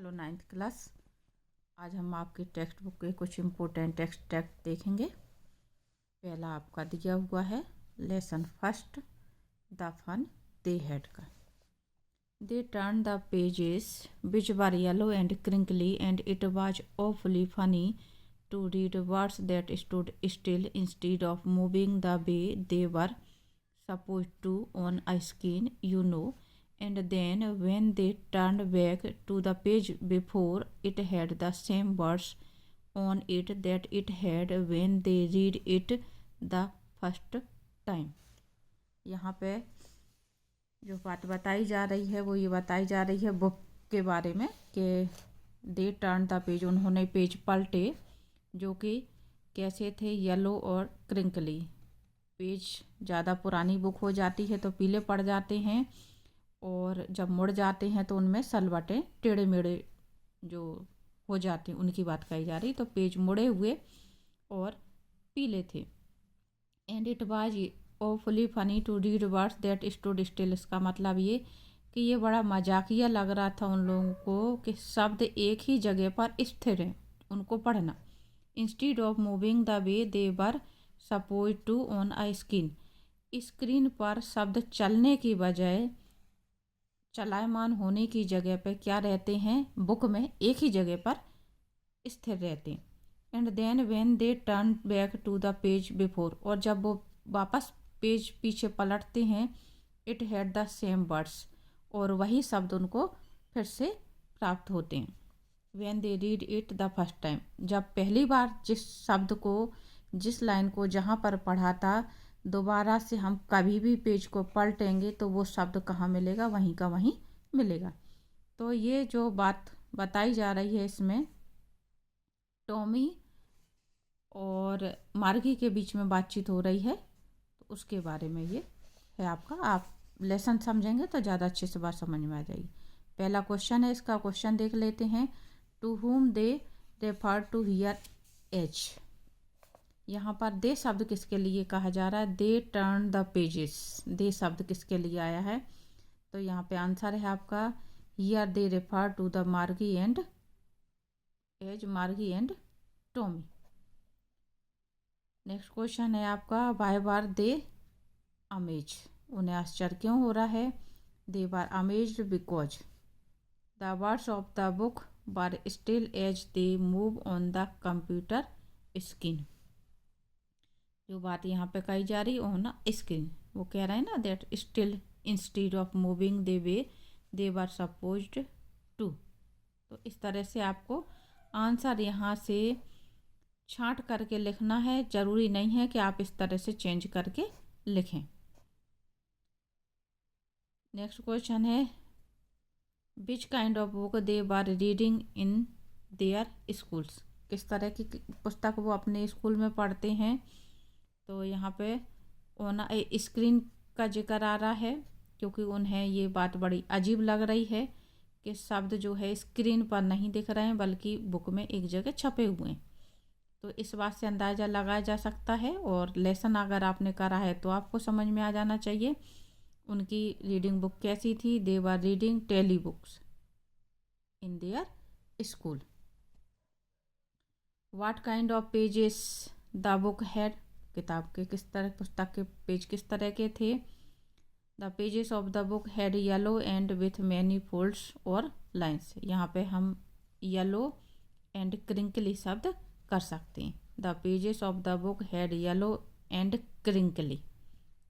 Hello ninth class. आज हम आपकी टेक्स्ट बुक के कुछ इम्पोर्टेंट टेक्स्ट देखेंगे। पहला आपका दिया हुआ है lesson first, the fun they had का। They turn the pages which were yellow and crinkly and it was awfully funny to read words that stood still instead of moving the way they were supposed to on a screen, and then when they turned back to the page before, it had the same words on it that it had when they read it the first time। यहाँ पे जो बात बताई जा रही है वो ये बताई जा रही है बुक के बारे में कि दे टर्न द पेज, उन्होंने पेज पलटे जो कि कैसे थे, येलो और क्रिंकली। पेज ज़्यादा पुरानी बुक हो जाती है तो पीले पड़ जाते हैं, और जब मुड़ जाते हैं तो उनमें सलवटें टेढ़े मेढ़े जो हो जाते हैं उनकी बात कही जा रही। तो पेज मुड़े हुए और पीले थे। And it was awfully funny to read words that stood still। इसका मतलब ये कि ये बड़ा मजाकिया लग रहा था उन लोगों को कि शब्द एक ही जगह पर स्थिर हैं, उनको पढ़ना। Instead of moving the way they were supposed to on a screen. Screen पर शब्द चलने की बजाय, चलायमान होने की जगह पर क्या रहते हैं, बुक में एक ही जगह पर स्थिर रहते हैं। And then when they turn back to the page before, और जब वो वापस पेज पीछे पलटते हैं, it had the same words, और वही शब्द उनको फिर से प्राप्त होते हैं। When they read it the first time, जब पहली बार जिस शब्द को, जिस लाइन को जहाँ पर पढ़ा था, दोबारा से हम कभी भी पेज को पलटेंगे तो वो शब्द कहाँ मिलेगा, वहीं का वहीं मिलेगा। तो ये जो बात बताई जा रही है इसमें टॉमी और मार्गी के बीच में बातचीत हो रही है, तो उसके बारे में ये है आपका। आप लेसन समझेंगे तो ज़्यादा अच्छे से बात समझ में आ जाएगी। पहला क्वेश्चन है, इसका क्वेश्चन देख लेते हैं। To whom they refer to here as. यहाँ पर दे शब्द किसके लिए कहा जा रहा है, दे टर्न द पेजेस। दे शब्द किसके लिए आया है, तो यहाँ पे आंसर है आपका here they refer to the Margie and as, Margie and Tommy. Next question है आपका वाई वर दे अमेज। उन्हें आश्चर्य क्यों हो रहा है, they were amazed because the words of the book were still as they move on the computer screen. जो बात यहाँ पे कही जा रही ऑन स्क्रीन, वो कह रहे हैं ना that still instead of moving the way they were supposed to. तो इस तरह से आपको आंसर यहाँ से छांट करके लिखना है, ज़रूरी नहीं है कि आप इस तरह से चेंज करके लिखें। नेक्स्ट क्वेश्चन है which kind of book they were reading in their schools. किस तरह की पुस्तक वो अपने स्कूल में पढ़ते हैं। तो यहाँ पे ऑन स्क्रीन का जिक्र आ रहा है, क्योंकि उन्हें ये बात बड़ी अजीब लग रही है कि शब्द जो है स्क्रीन पर नहीं दिख रहे हैं बल्कि बुक में एक जगह छपे हुए हैं। तो इस बात से अंदाज़ा लगाया जा सकता है, और लेसन अगर आपने करा है तो आपको समझ में आ जाना चाहिए उनकी रीडिंग बुक कैसी थी। They were reading tele books in their school. What kind of pages the book had. किताब के किस तरह, पुस्तक के पेज किस तरह के थे। The pages of the book had yellow and with many folds और लाइन्स। यहाँ पे हम येलो एंड क्रिंकली शब्द कर सकते हैं। The pages of the book had yellow and crinkly,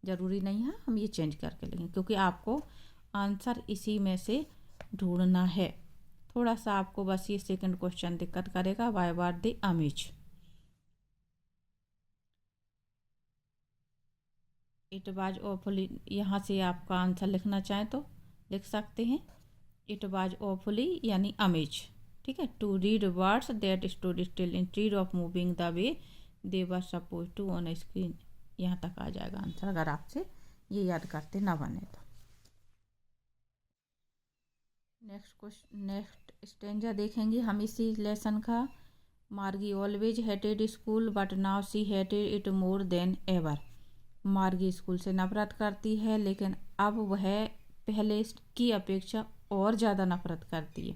ज़रूरी नहीं है हम ये चेंज करके लिखें, क्योंकि आपको आंसर इसी में से ढूंढना है। थोड़ा सा आपको बस ये सेकंड क्वेश्चन दिक्कत करेगा, why were they amaze. It was awfully, यहाँ से आपका आंसर लिखना चाहें तो लिख सकते हैं इट वाज ऑफुली यानी अमेज। ठीक है। To read words that stood still instead of moving the way they were supposed to on screen. यहाँ तक आ जाएगा आंसर, अगर आपसे ये याद करते ना बने तो। नेक्स्ट स्टेंजा देखेंगे हम इसी लेसन का। मार्गी always hated school but now see hated it more than ever. मार्गी स्कूल से नफरत करती है, लेकिन अब वह पहले की अपेक्षा और ज़्यादा नफरत करती है।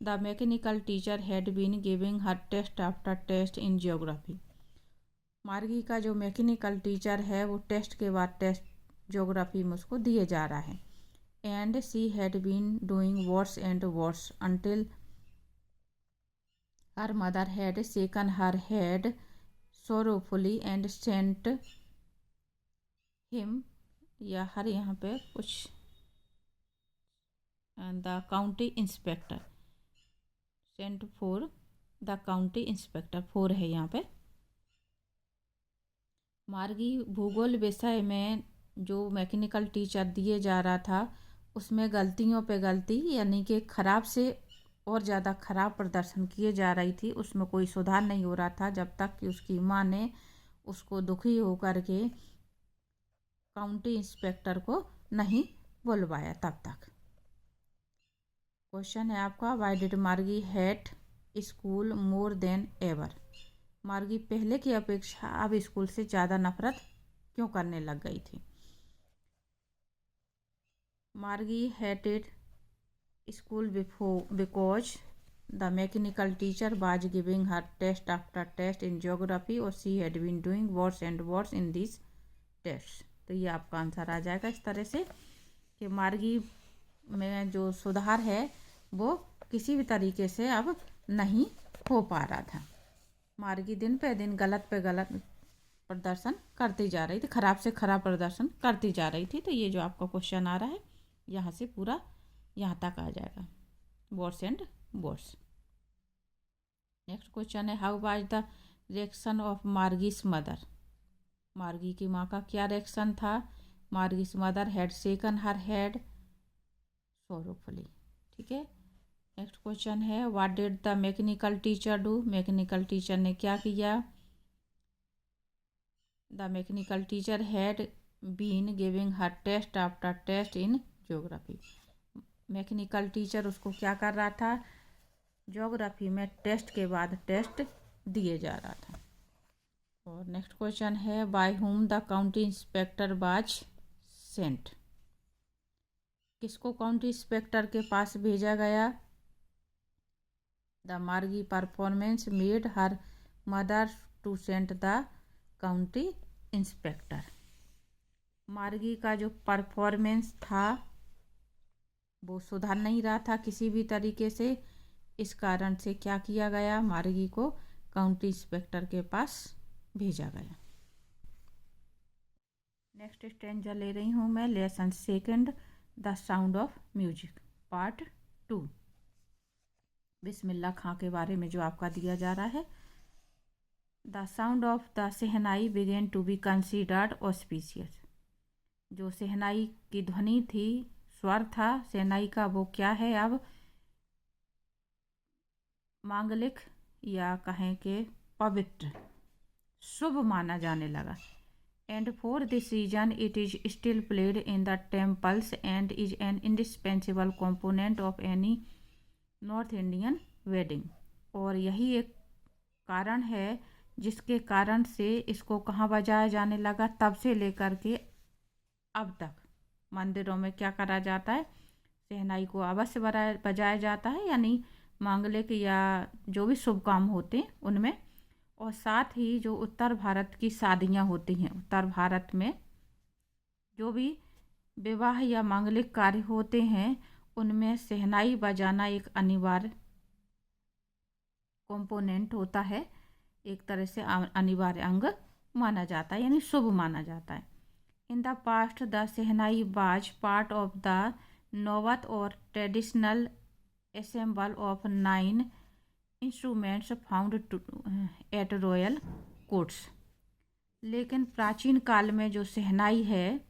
The mechanical teacher had been giving her test after test in geography. Margie का जो मैकेनिकल टीचर है वो टेस्ट के बाद टेस्ट ज्योग्राफी में उसको दिए जा रहा है। And she had been doing worse and worse until her mother had shaken her head sorrowfully and sent him, या हर यहाँ पे कुछ the county inspector, sent for the county inspector, for है यहाँ पे। मार्गी भूगोल विषय में जो मैकेनिकल टीचर दिए जा रहा था उसमें गलतियों पे गलती, यानी कि खराब से और ज़्यादा खराब प्रदर्शन किए जा रही थी, उसमें कोई सुधार नहीं हो रहा था जब तक कि उसकी माँ ने उसको दुखी होकर के काउंटी इंस्पेक्टर को नहीं बुलवाया तब तक। क्वेश्चन है आपका, व्हाई डिड मार्गी hate school more than ever. मार्गी पहले की अपेक्षा अब स्कूल से ज़्यादा नफरत क्यों करने लग गई थी। Margie hated school because the mechanical teacher was giving her test after test in geography और she had been doing worse and worse in this test. तो ये आपका आंसर आ जाएगा इस तरह से कि मार्गी में जो सुधार है वो किसी भी तरीके से अब नहीं हो पा रहा था। मार्गी दिन पे दिन गलत पे गलत प्रदर्शन करती जा रही थी, खराब से खराब प्रदर्शन करती जा रही थी। तो ये जो आपका क्वेश्चन आ रहा है यहाँ से पूरा यहाँ तक आ जाएगा, worse and worse. Next question है, how was the reaction of Margie's mother. Margie की माँ का क्या रिएक्शन था। Margie's mother had shaken her head sorrowfully. ठीक है। नेक्स्ट क्वेश्चन है, what did the mechanical teacher do. Mechanical teacher ने क्या किया। The mechanical teacher had been giving her test after test in geography. Mechanical teacher उसको क्या कर रहा था, ज्योग्राफी में टेस्ट के बाद टेस्ट दिए जा रहा था। और नेक्स्ट क्वेश्चन है, by whom the county inspector was sent. किसको काउंटी इंस्पेक्टर के पास भेजा गया। The Margie performance made her mother to send the county inspector. Margie का जो परफॉर्मेंस था वो सुधर नहीं रहा था किसी भी तरीके से, इस कारण से क्या किया गया, मार्गी को काउंटी इंस्पेक्टर के पास भेजा गया। नेक्स्ट स्टेंजा ले रही हूँ मैं, lesson second, the sound of music, part 2। Bismillah Khan के बारे में जो आपका दिया जा रहा है। The sound of the shehnai began to be considered auspicious. जो शहनाई की ध्वनि थी, स्वर था शहनाई का, वो क्या है अब मांगलिक या कहें कि पवित्र, शुभ माना जाने लगा। And for this reason it is still played in the temples and is an indispensable component of any north Indian wedding. और यही एक कारण है जिसके कारण से इसको कहाँ बजाया जाने लगा, तब से लेकर के अब तक मंदिरों में क्या करा जाता है, शहनाई को अवश्य बजाया जाता है, यानी मांगलिक या जो भी शुभ काम होते हैं उनमें। और साथ ही जो उत्तर भारत की शादियां होती हैं, उत्तर भारत में जो भी विवाह या मांगलिक कार्य होते हैं उनमें शहनाई बजाना एक अनिवार्य कंपोनेंट होता है, एक तरह से अनिवार्य अंग माना जाता है, यानी शुभ माना जाता है। In the past the shehnai was part of the naubat और traditional assemble of 9 instruments found at royal courts। लेकिन प्राचीन काल में जो शहनाई है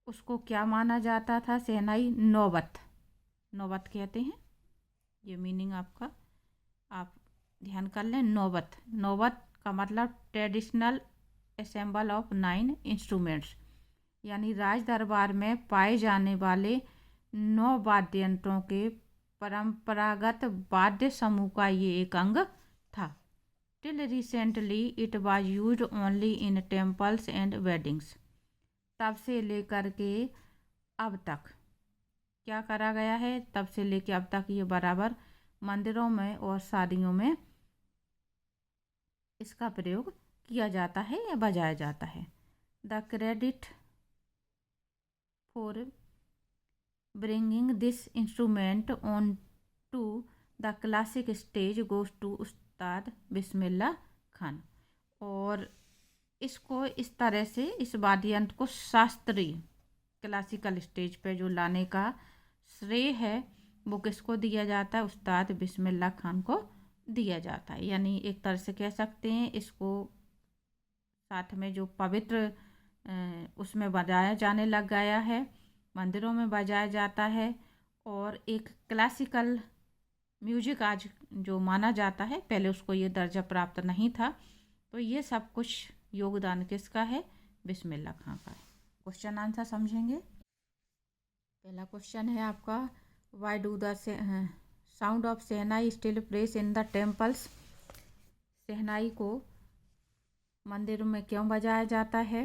उसको क्या माना जाता था, शहनाई नौबत, नौबत कहते हैं, ये मीनिंग आपका आप ध्यान कर लें। नौबत, नौबत का मतलब ट्रेडिशनल असेंबल ऑफ 9 इंस्ट्रूमेंट्स, यानी राज दरबार में पाए जाने वाले 9 वाद्य यंत्रों के परंपरागत वाद्य समूह का ये एक अंग था। Till recently it was used only in temples and weddings. तब से लेकर के अब तक क्या करा गया है, तब से लेके अब तक ये बराबर मंदिरों में और शादियों में इसका प्रयोग किया जाता है या बजाया जाता है। The credit for bringing this instrument on to the classic stage goes to Ustad Bismillah Khan. और इसको इस तरह से इस वाद्य यंत्र को शास्त्रीय क्लासिकल स्टेज पे जो लाने का श्रेय है वो किसको दिया जाता है, उस्ताद बिस्मिल्लाह खान को दिया जाता है। यानी एक तरह से कह सकते हैं इसको साथ में जो पवित्र उसमें बजाया जाने लग गया है, मंदिरों में बजाया जाता है, और एक क्लासिकल म्यूजिक आज जो माना जाता है, पहले उसको ये दर्जा प्राप्त नहीं था। तो ये सब कुछ योगदान किसका है, बिस्मिल्लाह खां का है। क्वेश्चन आंसर समझेंगे। पहला क्वेश्चन है आपका, why do the sound of shehnai still place in the temples. Shehnai को मंदिर में क्यों बजाया जाता है।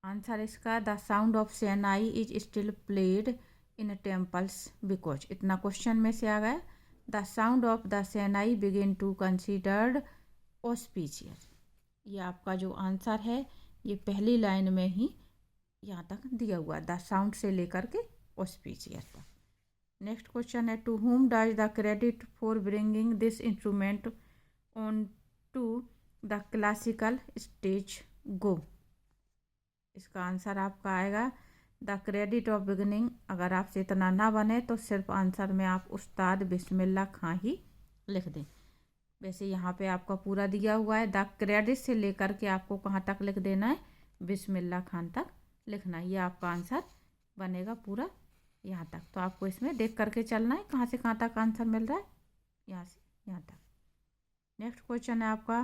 आंसर इसका, the sound of shehnai is still played in temples because, इतना क्वेश्चन में से आ गया। The sound of the shehnai begin to considered auspicious. ये आपका जो आंसर है ये पहली लाइन में ही यहाँ तक दिया हुआ, द साउंड से लेकर के ऑस्पिशियस तक। नेक्स्ट क्वेश्चन है, to whom does the credit for bringing this instrument on to the classical stage go. इसका आंसर आपका आएगा, द क्रेडिट ऑफ बिगिनिंग। अगर आपसे इतना ना बने तो सिर्फ आंसर में आप उस्ताद बिस्मिल्लाह खां ही लिख दें। वैसे यहाँ पे आपका पूरा दिया हुआ है, द क्रेडिट से लेकर के आपको कहाँ तक लिख देना है, बिस्मिल्लाह खान तक लिखना है। ये आपका आंसर बनेगा पूरा यहाँ तक। तो आपको इसमें देख करके चलना है कहाँ से कहाँ तक आंसर मिल रहा है, यहाँ से यहाँ तक। नेक्स्ट क्वेश्चन है आपका,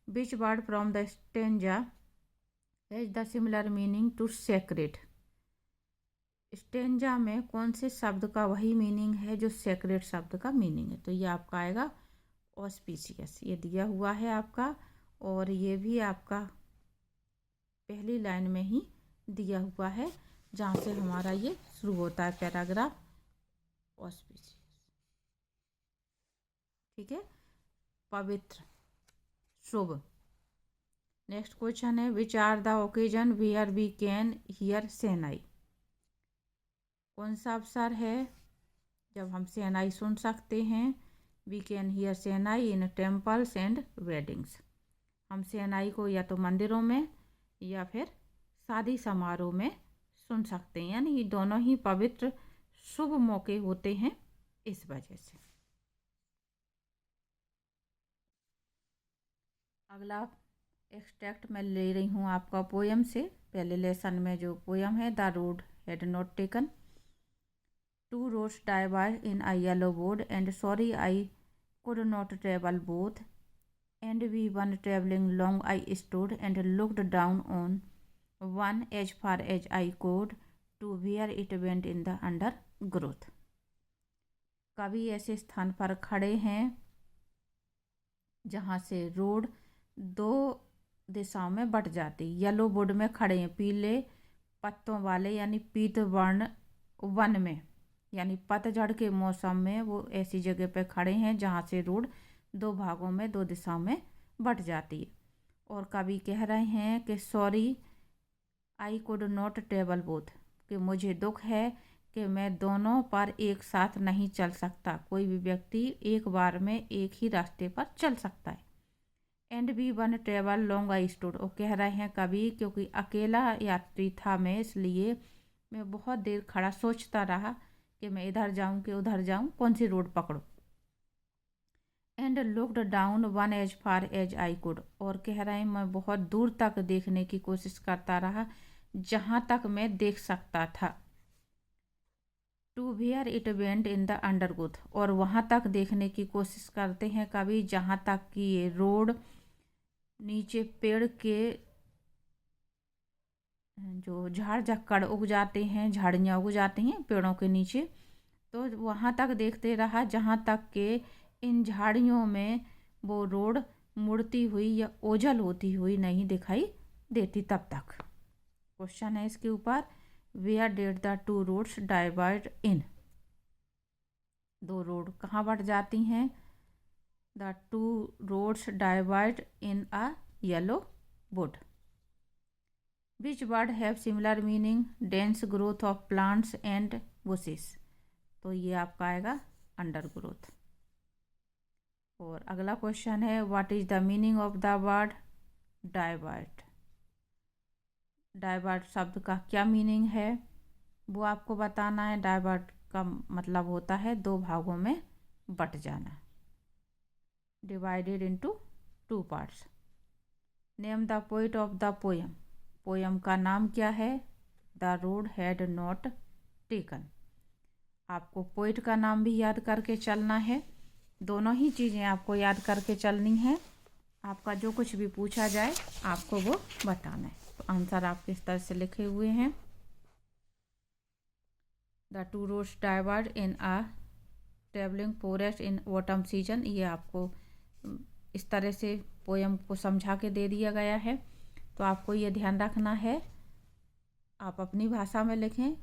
which word from the stanza has the similar meaning to sacred. Stanza में कौन से शब्द का वही मीनिंग है जो सेक्रेड शब्द का मीनिंग है। तो ये आपका आएगा ऑस्पिशियस। ये दिया हुआ है आपका, और ये भी आपका पहली लाइन में ही दिया हुआ है जहाँ से हमारा ये शुरू होता है पैराग्राफ, ऑस्पिशियस। ठीक है, पवित्र, शुभ। नेक्स्ट क्वेश्चन है, which are the occasion where we can hear shehnai. कौन सा अवसर है जब हम शहनाई सुन सकते हैं। We can hear shehnai in temples and weddings. हम शहनाई को या तो मंदिरों में या फिर शादी समारोह में सुन सकते हैं, यानी ये दोनों ही पवित्र शुभ मौके होते हैं इस वजह से। अगला एक्सट्रैक्ट मैं ले रही हूँ आपका पोयम से। पहले लेसन में जो पोयम है, the road had not taken. Two roads diverged in a yellow board, and sorry I could not travel both. And we one travelling long I stood and looked down on one as far as I could to where it went in the undergrowth. कवि ऐसे स्थान पर खड़े हैं जहाँ से road दो दिशाओं में बट जाती। येलो बोर्ड में खड़े हैं, पीले पत्तों वाले यानी पीत वर्ण वन में, यानी पतझड़ के मौसम में वो ऐसी जगह पे खड़े हैं जहाँ से रोड दो भागों में दो दिशाओं में बट जाती है। और कवि कह रहे हैं कि sorry I could not travel both, कि मुझे दुख है कि मैं दोनों पर एक साथ नहीं चल सकता। कोई भी व्यक्ति एक बार में एक ही रास्ते पर चल सकता है। And we one travel long I stood, और कह रहे हैं कवि क्योंकि अकेला यात्री था मैं, इसलिए मैं बहुत देर खड़ा सोचता रहा कि मैं इधर जाऊं कि उधर जाऊं, कौन सी रोड पकड़ूं। And looked down one as far as I could, और कह रहे हैं मैं बहुत दूर तक देखने की कोशिश करता रहा जहाँ तक मैं देख सकता था। To where it went in the undergrowth, और वहाँ तक देखने की कोशिश करते हैं कभी जहाँ तक कि ये रोड नीचे पेड़ के जो झाड़ झक्कड़ उग जाते हैं, झाड़ियाँ उग जाती हैं पेड़ों के नीचे, तो वहाँ तक देखते रहा जहाँ तक कि इन झाड़ियों में वो रोड मुड़ती हुई या ओझल होती हुई नहीं दिखाई देती तब तक। क्वेश्चन है इसके ऊपर, where did the two roads divide in, दो रोड कहाँ बढ़ जाती हैं? The two roads divide in a yellow wood. Which word have similar meaning? Dense growth of plants and bushes, तो ये आपका आएगा अंडर ग्रोथ। और अगला क्वेश्चन है what is the meaning of the word divert? Divert शब्द का क्या मीनिंग है वो आपको बताना है। डाइवर्ट का मतलब होता है दो भागों में बट जाना, divided into two parts. Name the poet of the poem, poem का नाम क्या है? The road had not taken. आपको पोइट का नाम भी याद करके चलना है, दोनों ही चीज़ें आपको याद करके चलनी है। आपका जो कुछ भी पूछा जाए आपको वो बताना है। तो आंसर आपके इस तरह से लिखे हुए हैं, the two roads diverge in a travelling forest in autumn season. ये आपको इस तरह से पोयम को समझा के दे दिया गया है। तो आपको ये ध्यान रखना है, आप अपनी भाषा में लिखें,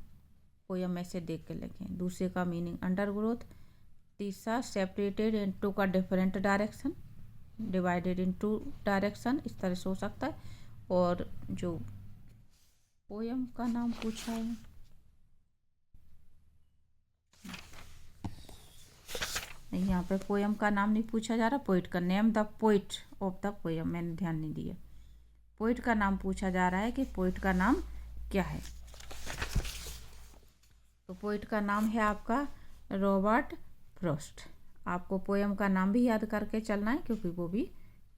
पोयम में से देख के लिखें। दूसरे का मीनिंग अंडर ग्रोथ। तीसरा सेपरेटेड इन टू का different direction, divided in two direction, इस तरह से हो सकता है। और जो पोयम का नाम पूछा है, नहीं यहाँ पे पोयम का नाम नहीं पूछा जा रहा, पोइट का name the poet of the poem, मैंने ध्यान नहीं दिया। पोइट का नाम पूछा जा रहा है कि पोइट का नाम क्या है। तो पोइट का नाम है आपका रॉबर्ट फ्रॉस्ट। आपको पोयम का नाम भी याद करके चलना है क्योंकि वो भी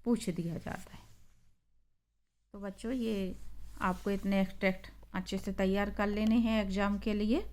पूछ दिया जाता है। तो बच्चों ये आपको इतने एक्सट्रैक्ट अच्छे से तैयार कर लेने हैं एग्ज़ाम के लिए।